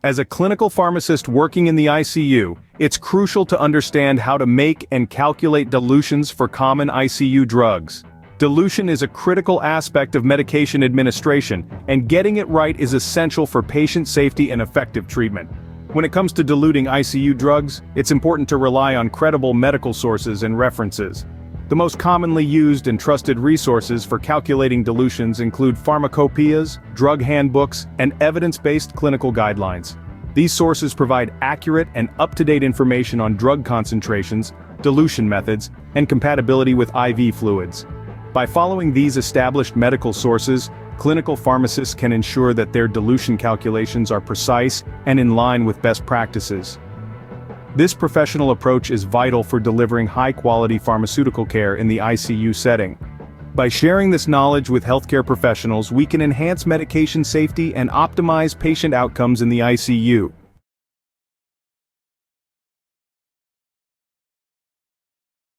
As a clinical pharmacist working in the ICU, it's crucial to understand how to make and calculate dilutions for common ICU drugs. Dilution is a critical aspect of medication administration, and getting it right is essential for patient safety and effective treatment. When it comes to diluting ICU drugs, it's important to rely on credible medical sources and references. The most commonly used and trusted resources for calculating dilutions include pharmacopoeias, drug handbooks, and evidence-based clinical guidelines. These sources provide accurate and up-to-date information on drug concentrations, dilution methods, and compatibility with IV fluids. By following these established medical sources, clinical pharmacists can ensure that their dilution calculations are precise and in line with best practices. This professional approach is vital for delivering high-quality pharmaceutical care in the ICU setting. By sharing this knowledge with healthcare professionals, we can enhance medication safety and optimize patient outcomes in the ICU.